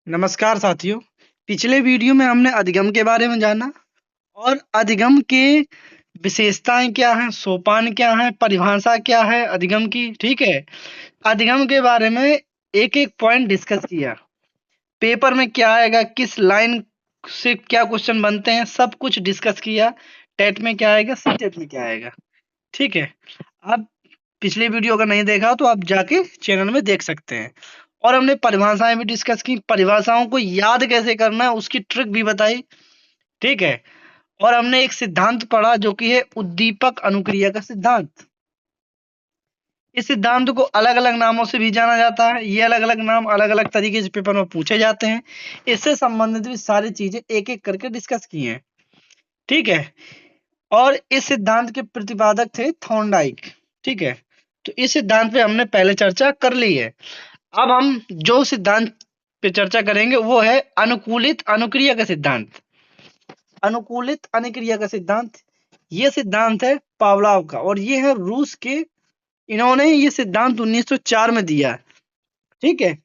नमस्कार साथियों। पिछले वीडियो में हमने अधिगम के बारे में जाना और अधिगम के विशेषताएं क्या हैं, सोपान क्या हैं, परिभाषा क्या है अधिगम की। ठीक है, अधिगम के बारे में एक एक पॉइंट डिस्कस किया। पेपर में क्या आएगा, किस लाइन से क्या क्वेश्चन बनते हैं, सब कुछ डिस्कस किया। टेट में क्या आएगा, सीटेट में क्या आएगा। ठीक है, आप पिछले वीडियो अगर नहीं देखा तो आप जाके चैनल में देख सकते हैं। और हमने परिभाषाएं भी डिस्कस की, परिभाषाओं को याद कैसे करना है उसकी ट्रिक भी बताई। ठीक है, और हमने एक सिद्धांत पढ़ा जो कि है उद्दीपक अनुक्रिया का सिद्धांत। इस सिद्धांत को अलग अलग नामों से भी जाना जाता है। ये अलग अलग नाम अलग अलग तरीके से पेपर में पूछे जाते हैं। इससे संबंधित भी सारी चीजें एक एक करके डिस्कस की हैं। ठीक है, और इस सिद्धांत के प्रतिपादक थे थॉर्नडाइक। ठीक है, तो इस सिद्धांत पे हमने पहले चर्चा कर ली है। अब हम जो सिद्धांत पे चर्चा करेंगे वो है अनुकूलित अनुक्रिया का सिद्धांत। अनुकूलित अनुक्रिया का सिद्धांत, ये सिद्धांत है पावलोव का और ये है रूस के। इन्होंने ये सिद्धांत 1904 में दिया। ठीक है,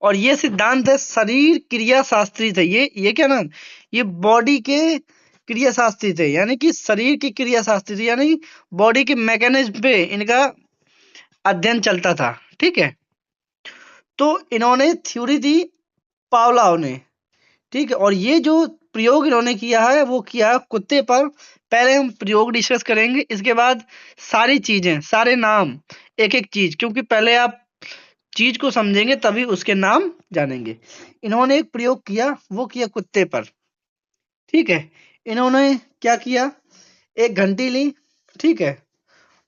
और ये सिद्धांत है शरीर क्रिया शास्त्री थे। ये क्या नाम, ये बॉडी के क्रिया शास्त्री थे, यानी कि शरीर की क्रिया शास्त्री थे, यानी बॉडी के मैकेनिज्म पे इनका अध्ययन चलता था। ठीक है, तो इन्होंने थ्योरी दी पावलोव ने। ठीक है, और ये जो प्रयोग इन्होंने किया है वो किया है कुत्ते पर। पहले हम प्रयोग डिस्कस करेंगे, इसके बाद सारी चीजें, सारे नाम, एक एक चीज, क्योंकि पहले आप चीज को समझेंगे तभी उसके नाम जानेंगे। इन्होंने एक प्रयोग किया, वो किया कुत्ते पर। ठीक है, इन्होंने क्या किया, एक घंटी ली। ठीक है,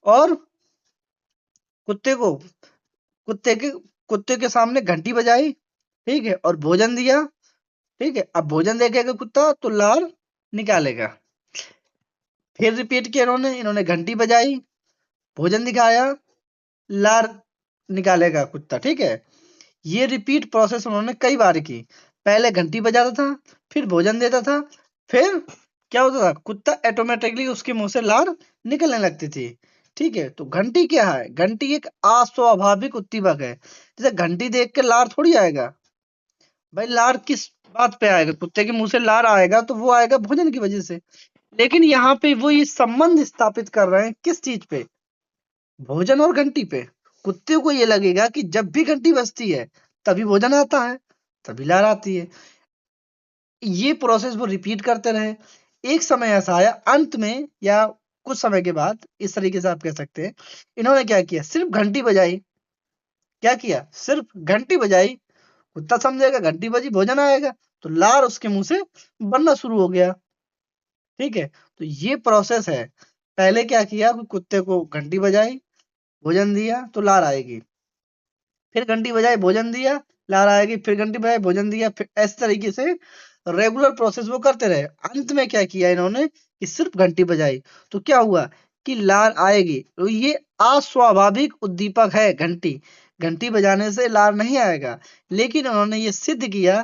और कुत्ते को कुत्ते के कुत्ते के सामने घंटी बजाई। ठीक है, और भोजन दिया। ठीक है, अब भोजन देखेगा कुत्ता तो लार निकालेगा। फिर रिपीट किया इन्होंने घंटी बजाई, भोजन दिखाया, लार निकालेगा कुत्ता। ठीक है, ये रिपीट प्रोसेस उन्होंने कई बार की। पहले घंटी बजाता था, फिर भोजन देता था, फिर क्या होता था, कुत्ता ऑटोमेटिकली उसके मुंह से लार निकलने लगती थी। ठीक है, तो घंटी क्या है, घंटी एक अस्वाभाविक उद्दीपक है। जैसे घंटी देख के लार थोड़ी आएगा भाई, लार किस बात पे आएगा, कुत्ते के मुंह से लार आएगा तो वो आएगा भोजन की वजह से। लेकिन यहाँ पे वो ये संबंध स्थापित कर रहे हैं किस चीज पे, भोजन और घंटी पे। कुत्ते को ये लगेगा कि जब भी घंटी बजती है तभी भोजन आता है, तभी लार आती है। ये प्रोसेस वो रिपीट करते रहे। एक समय ऐसा आया अंत में, या कुछ समय के बाद, इस तरीके से आप कह सकते हैं, इन्होंने क्या किया, सिर्फ घंटी बजाई। क्या किया, सिर्फ घंटी बजाई। कुत्ता समझेगा घंटी बजी भोजन आएगा, तो लार उसके मुंह से बनना शुरू हो गया। ठीक है, तो ये प्रोसेस है। पहले क्या किया कि कुत्ते को घंटी बजाई, भोजन दिया तो लार आएगी, फिर घंटी बजाई भोजन दिया, लार आएगी, फिर घंटी बजाई भोजन दिया, फिर इस तरीके से रेगुलर प्रोसेस वो करते रहे। अंत में क्या किया इन्होंने कि सिर्फ घंटी बजाई, तो क्या हुआ कि लार आएगी। तो ये अस्वाभाविक उद्दीपक है घंटी, घंटी बजाने से लार नहीं आएगा। लेकिन उन्होंने ये सिद्ध किया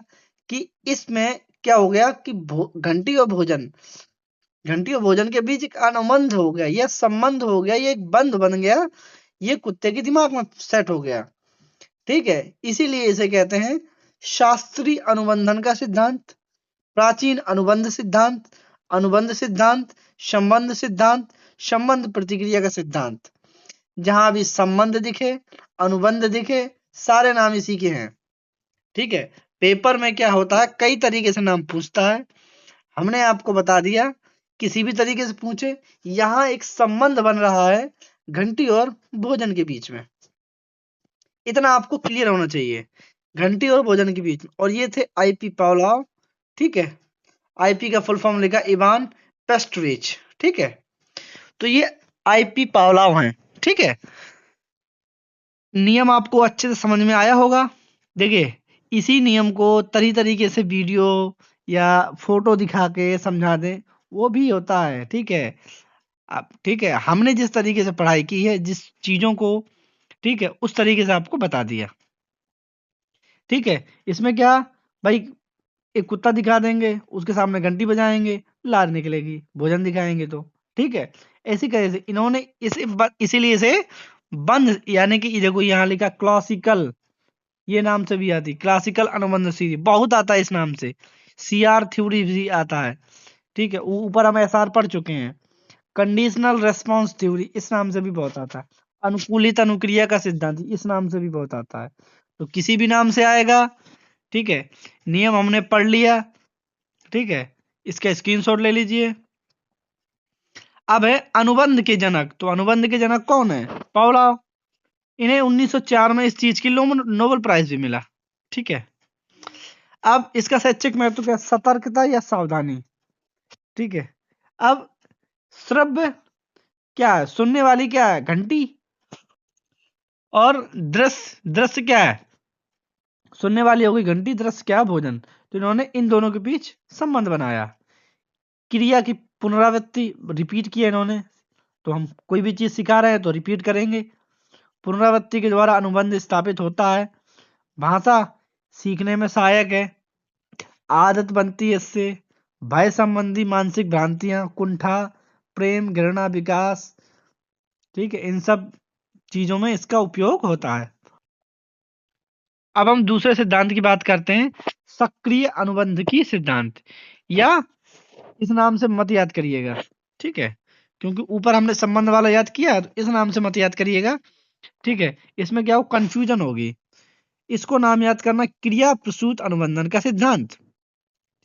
कि इसमें क्या हो गया कि घंटी और भोजन, घंटी और भोजन के बीच एक अनुबंध हो गया, यह संबंध हो गया, ये एक बंध बन गया, ये कुत्ते के दिमाग में सेट हो गया। ठीक है, इसीलिए इसे कहते हैं शास्त्रीय अनुबंधन का सिद्धांत, प्राचीन अनुबंध सिद्धांत, अनुबंध सिद्धांत, संबंध सिद्धांत, संबंध प्रतिक्रिया का सिद्धांत। जहां भी संबंध दिखे, अनुबंध दिखे, सारे नाम इसी के हैं। ठीक है, पेपर में क्या होता है, कई तरीके से नाम पूछता है। हमने आपको बता दिया किसी भी तरीके से पूछे, यहाँ एक संबंध बन रहा है घंटी और भोजन के बीच में। इतना आपको क्लियर होना चाहिए, घंटी और भोजन के बीच में। और ये थे आईपी पावलोव। ठीक है, आईपी का फुल फॉर्म लिखा इवान पेस्टरिच। ठीक है, तो ये आईपी पावलोव हैं। ठीक है, नियम आपको अच्छे से समझ में आया होगा। देखिए, इसी नियम को तरीके से वीडियो या फोटो दिखा के समझा दें, वो भी होता है। ठीक है, अब ठीक है, हमने जिस तरीके से पढ़ाई की है, जिस चीजों को, ठीक है, उस तरीके से आपको बता दिया। ठीक है, इसमें क्या भाई, एक कुत्ता दिखा देंगे, उसके सामने घंटी बजाएंगे, लार निकलेगी, भोजन दिखाएंगे तो। ठीक है, ऐसी तरह से इन्होंने इसीलिए इसे बंद, यानी कि ये देखो यहाँ लिखा क्लासिकल ये नाम से भी आती, क्लासिकल अनुबंध सीरी बहुत आता है इस नाम से, सीआर थ्योरी भी आता है, ठीक है। ऊपर हम एसआर पढ़ चुके हैं। कंडीशनल रेस्पॉन्स थ्योरी इस नाम से भी बहुत आता है। अनुकूलित अनुक्रिया का सिद्धांत इस नाम से भी बहुत आता है। तो किसी भी नाम से आएगा, ठीक है। नियम हमने पढ़ लिया, ठीक है। इसका स्क्रीनशॉट ले लीजिए। अब है अनुबंध के जनक। तो अनुबंध के जनक कौन है? पावलोव। इन्हें 1904 में इस चीज की नोबेल प्राइज भी मिला, ठीक है। अब इसका शैक्षिक महत्व क्या? सतर्कता या सावधानी, ठीक है। अब श्रव्य क्या है? सुनने वाली क्या है? घंटी। और दृश्य, दृश्य क्या है? सुनने वाली होगी घंटी, दृश्य क्या? भोजन। तो इन्होंने इन दोनों के बीच संबंध बनाया। क्रिया की पुनरावृत्ति, रिपीट किया इन्होंने। तो हम कोई भी चीज सिखा रहे हैं तो रिपीट करेंगे। पुनरावृत्ति के द्वारा अनुबंध स्थापित होता है। भाषा सीखने में सहायक है। आदत बनती है इससे। भय संबंधी मानसिक भ्रांतियां, कुंठा, प्रेम, घृणा, विकास, ठीक है, इन सब चीजों में इसका उपयोग होता है। अब हम दूसरे सिद्धांत की बात करते हैं, सक्रिय अनुबंध की सिद्धांत, या इस नाम से मत याद करिएगा, ठीक है, क्योंकि ऊपर हमने संबंध वाला याद किया, तो इस नाम से मत याद करिएगा, ठीक है। इसमें क्या हो, कंफ्यूजन होगी। इसको नाम याद करना, क्रिया प्रसूत अनुबंधन का सिद्धांत,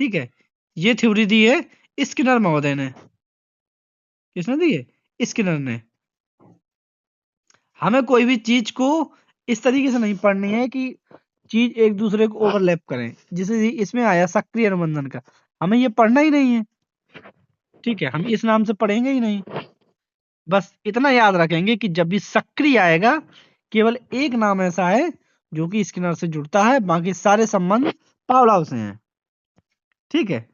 ठीक है। ये थ्योरी दी है स्किनर महोदय ने। किसने दी है? स्किनर ने। हमें कोई भी चीज को इस तरीके से नहीं पढ़नी है कि चीज एक दूसरे को ओवरलैप करें। जैसे इसमें आया सक्रिय अनुबंधन का, हमें ये पढ़ना ही नहीं है, ठीक है। हम इस नाम से पढ़ेंगे ही नहीं। बस इतना याद रखेंगे कि जब भी सक्रिय आएगा, केवल एक नाम ऐसा है जो कि स्किनर से जुड़ता है, बाकी सारे संबंध पावलोव से हैं, ठीक है।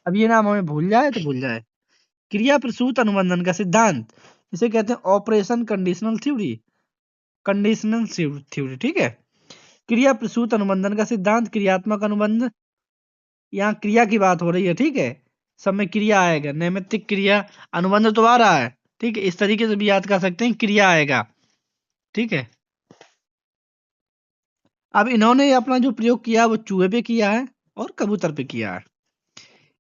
अब ये नाम हमें भूल जाए तो भूल जाए। क्रिया प्रसूत अनुबंधन का सिद्धांत, इसे कहते हैं operation conditional theory, conditional theory, ठीक है। क्रिया प्रसूत अनुबंधन का सिद्धांत, क्रियात्मक अनुबंध, यहाँ क्रिया की बात हो रही है, ठीक है। सब में क्रिया आएगा, नैमित्तिक क्रिया, अनुबंध तो आ रहा है, ठीक है। इस तरीके से भी याद कर सकते हैं, क्रिया आएगा, ठीक है। अब इन्होंने अपना जो प्रयोग किया वो चूहे पे किया है और कबूतर पे किया है।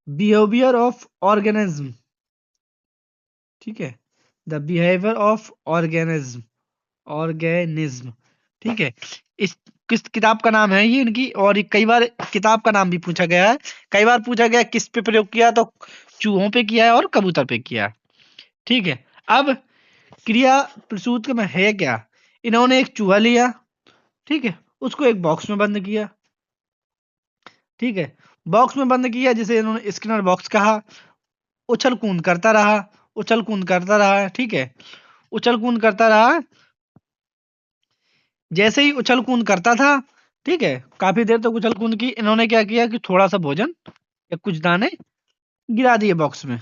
बिहेवियर ऑफ ऑर्गेनिज्म, ठीक है, the behaviour of organism, organism, ठीक है। इस किस किताब का नाम है ये इनकी, और ये कई बार किताब का नाम भी पूछा गया है। कई बार पूछा गया किस पे प्रयोग किया, तो चूहों पे किया है और कबूतर पे किया है, ठीक है। अब क्रिया प्रसूत में है क्या? इन्होंने एक चूहा लिया, ठीक है, उसको एक बॉक्स में बंद किया, ठीक है। बॉक्स में बंद किया, जिसे इन्होंने स्किनर बॉक्स कहा। उछल कूद करता रहा, उछल कूद करता रहा, ठीक है, उछल कूद करता रहा। जैसे ही उछल कूद करता था, ठीक है, काफी देर तक उछल कूद की, इन्होंने क्या किया कि थोड़ा सा भोजन या कुछ दाने गिरा दिए बॉक्स में।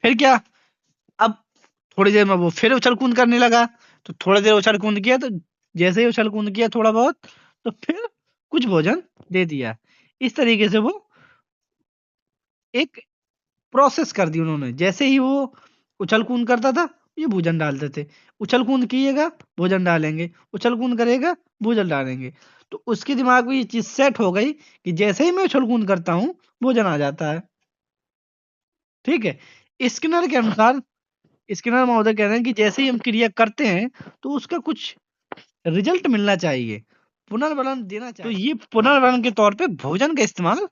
फिर क्या, अब थोड़ी देर में वो फिर उछल कूद करने लगा। तो थोड़ी देर उछल कूद किया, तो जैसे ही उछल कूद किया थोड़ा बहुत, तो फिर कुछ भोजन दे दिया। इस तरीके से वो एक प्रोसेस कर दी उन्होंने। जैसे ही वो उछल कूद करता था, ये भोजन डालते थे। उछल कूद कीजिएगा, भोजन डालेंगे, उछल कूद करेगा, भोजन डालेंगे। तो उसके दिमाग में ये चीज सेट हो गई कि जैसे ही मैं उछल कूद करता हूँ, भोजन आ जाता है, ठीक है। स्किनर के अनुसार, स्किनर महोदय कह रहे हैं कि जैसे ही हम क्रिया करते हैं, तो उसका कुछ रिजल्ट मिलना चाहिए, पुनर्बलन देना चाहिए। तो ये पुनर्बलन के तौर पे भोजन का इस्तेमाल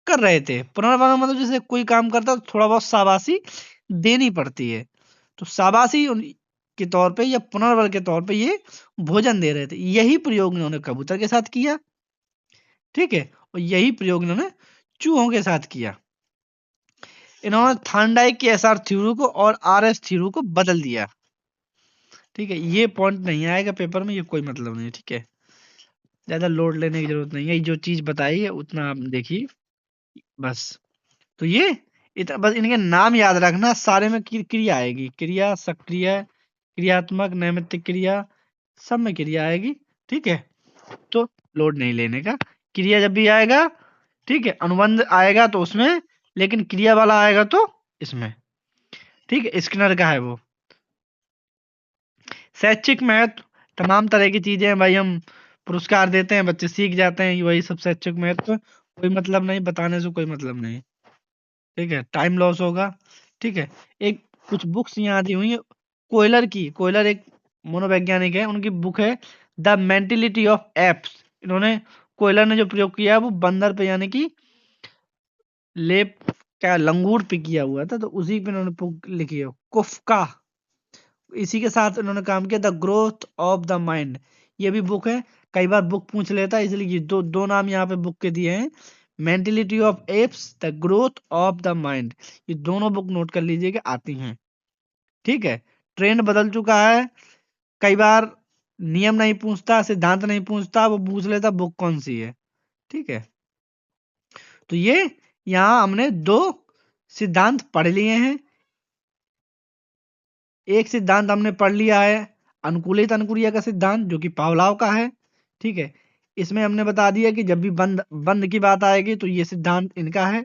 कर रहे थे। पुनर्बलन मतलब जैसे कोई काम करता, तो थोड़ा बहुत शाबाशी देनी पड़ती है। तो शाबाशी के तौर पे या पुनर्बल के तौर पे ये भोजन दे रहे थे। यही प्रयोग इन्होंने कबूतर के साथ किया, ठीक है, और यही प्रयोग इन्होंने चूहों के साथ किया। इन्होंने थार्नडाइक की एसआर थ्योरी को और आरएस थ्योरी को बदल दिया, ठीक है। ये पॉइंट नहीं आएगा पेपर में, ये कोई मतलब नहीं है, ठीक है। ज्यादा लोड लेने की जरूरत नहीं है, जो चीज बताई है उतना आप देखिए बस। तो ये इतना बस, इनके नाम याद रखना, सारे में क्रिया आएगी, क्रिया, सक्रिय, क्रियात्मक, नैमित्तिक क्रिया, सब में क्रिया आएगी, ठीक है। तो लोड नहीं लेने का। क्रिया जब भी आएगा, ठीक है, अनुबंध आएगा तो उसमें, लेकिन क्रिया वाला आएगा तो इसमें, ठीक है। स्किनर का है वो। शैक्षिक महत्व, तमाम तरह की चीजें भाई हम पुरस्कार देते हैं, बच्चे सीख जाते हैं, वही सबसे अच्छे महत्व। कोई मतलब नहीं, बताने से कोई मतलब नहीं, ठीक है, टाइम लॉस होगा। ठीक है, एक कुछ बुक्स यहाँ दी हुई है कोयलर की। कोयलर एक मनोवैज्ञानिक है, उनकी बुक है द मेंटेलिटी ऑफ एप्स। इन्होंने कोयलर ने जो प्रयोग किया है वो बंदर पे, यानी कि लेप क्या लंगूर पे किया हुआ था, तो उसी पे इन्होंने बुक लिखी है, कुफ्का। इसी के साथ उन्होंने काम किया the growth of the mind, ये भी बुक है। कई बार बुक पूछ लेता है, इसलिए ये दो दो नाम यहाँ पे बुक के दिए हैं, mentality of apps, the growth of the mind. ये दोनों बुक नोट कर लीजिएगा, आती हैं। ठीक है, ट्रेंड बदल चुका है। कई बार नियम नहीं पूछता, सिद्धांत नहीं पूछता, वो पूछ लेता बुक कौन सी है। ठीक है, तो ये यहाँ हमने दो सिद्धांत पढ़ लिए हैं। एक सिद्धांत हमने पढ़ लिया है अनुकूलित अनुक्रिया का सिद्धांत, जो कि पावलाव का है। ठीक है, इसमें हमने बता दिया कि जब भी बंद बंद की बात आएगी तो ये सिद्धांत इनका है,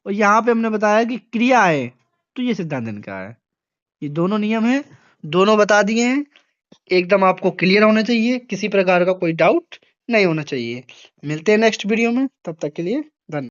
और यहाँ पे हमने बताया कि क्रिया है तो ये सिद्धांत इनका है। ये दोनों नियम हैं, दोनों बता दिए हैं। एकदम आपको क्लियर होना चाहिए, किसी प्रकार का कोई डाउट नहीं होना चाहिए। मिलते हैं नेक्स्ट वीडियो में, तब तक के लिए